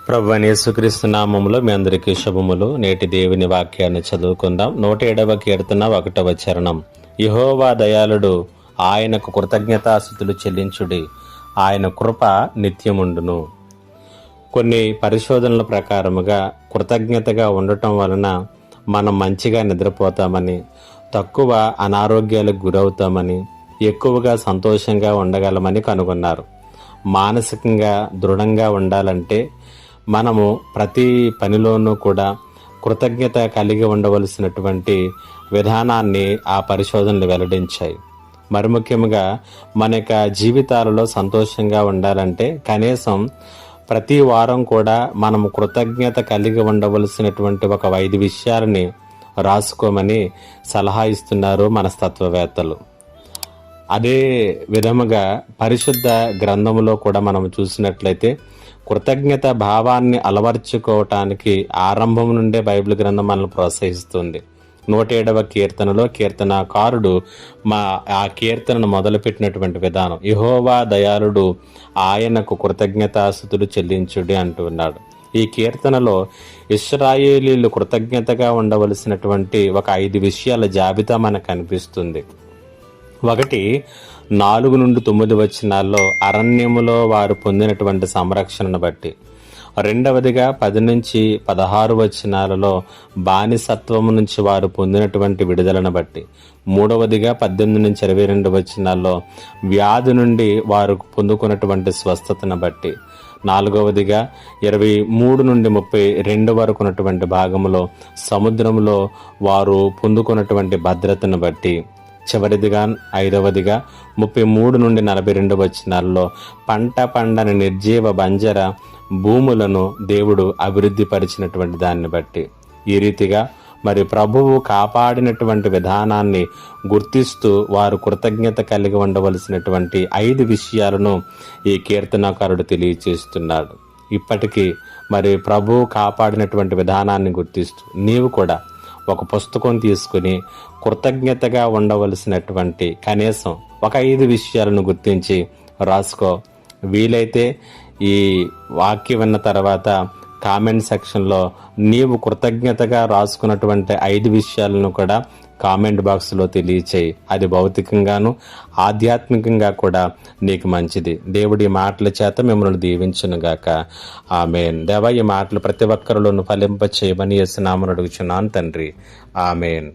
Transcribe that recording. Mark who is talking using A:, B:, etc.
A: ప్రభువైన యేసుక్రీస్తు నామములో మీ అందరికీ శుభములు. నేటి దేవుని వాక్యాన్ని చదువుకుందాం. 107వ కీర్తన 1వ చరణం. యెహోవా దయాళుడు, ఆయనకు కృతజ్ఞతాస్తుతులు చెల్లించుడి, ఆయన కృప నిత్యముండును. కొన్ని పరిశోధనల ప్రకారముగా కృతజ్ఞతగా ఉండటం వలన మనం మంచిగా నిద్రపోతామని, తక్కువ అనారోగ్యాలకు గురవుతామని, ఎక్కువగా సంతోషంగా ఉండగలమని కనుగొన్నారు. మానసికంగా దృఢంగా ఉండాలంటే మనము ప్రతి పనిలోనూ కూడా కృతజ్ఞత కలిగి ఉండవలసినటువంటి విధానాన్ని ఆ పరిశోధనలు వెల్లడించాయి. మరి ముఖ్యంగా మన యొక్క జీవితాలలో సంతోషంగా ఉండాలంటే కనీసం ప్రతి వారం కూడా మనము కృతజ్ఞత కలిగి ఉండవలసినటువంటి ఒక 5 విషయాలని రాసుకోమని సలహా ఇస్తున్నారు మనస్తత్వవేత్తలు. అదే విధముగా పరిశుద్ధ గ్రంథములో కూడా మనం చూసినట్లయితే కృతజ్ఞత భావాన్ని అలవర్చుకోవటానికి ఆరంభం నుండే బైబిల్ గ్రంథం మనల్ని ప్రోత్సహిస్తుంది. 107వ కీర్తనలో కీర్తనకారుడు ఆ కీర్తనను మొదలుపెట్టినటువంటి విధానం, యెహోవా దయాళుడు, ఆయనకు కృతజ్ఞతాస్తుతులు చెల్లించుడి అంటున్నాడు. ఈ కీర్తనలో ఇశ్రాయేలీయులు కృతజ్ఞతగా ఉండవలసినటువంటి ఒక 5 విషయాల జాబితా మనకు కనిపిస్తుంది. 1, 4 నుండి 9 వచనాల్లో అరణ్యములో వారు పొందినటువంటి సంరక్షణను బట్టి, 2వదిగా 10 నుంచి 16 వచనాలలో బానిసత్వము నుంచి వారు పొందినటువంటి విడుదలను బట్టి, 3వదిగా 18 నుంచి 22 వచనాల్లో వ్యాధి నుండి వారు పొందుకున్నటువంటి స్వస్థతను బట్టి, 4వదిగా 23 నుండి 32 వరకు ఉన్నటువంటి భాగంలో సముద్రంలో వారు పొందుకున్నటువంటి భద్రతను బట్టి, చివరిదిగా 5వదిగా 33 నుండి 42 వచనాల్లో పంట పండని నిర్జీవ బంజర భూములను దేవుడు అభివృద్ధి పరిచినటువంటి దాన్ని బట్టి, ఈ రీతిగా మరి ప్రభువు కాపాడినటువంటి విధానాన్ని గుర్తిస్తూ వారు కృతజ్ఞత కలిగి ఉండవలసినటువంటి 5 విషయాలను ఈ కీర్తనకారుడు తెలియచేస్తున్నాడు. ఇప్పటికీ మరి ప్రభువు కాపాడినటువంటి విధానాన్ని గుర్తిస్తూ నీవు కూడా ఒక పుస్తకం తీసుకుని కృతజ్ఞతగా ఉండవలసినటువంటి కనీసం ఒక 5 విషయాలను గుర్తించి రాసుకో. వీలైతే ఈ వాక్యం విన్న తర్వాత కామెంట్ సెక్షన్లో నీవు కృతజ్ఞతగా రాసుకున్నటువంటి 5 విషయాలను కూడా కామెంట్ బాక్స్లో తెలియచేయి. అది భౌతికంగాను ఆధ్యాత్మికంగా కూడా నీకు మంచిది. దేవుడి మాటల చేత మిమ్మల్ని దీవించునుగాక. ఆమేన్. దేవా, ఈ మాటలు ప్రతి ఒక్కరిలోనూ ఫలింప చేయమని యేసు నామమున అడుగుచున్నాను తండ్రి. ఆమేన్.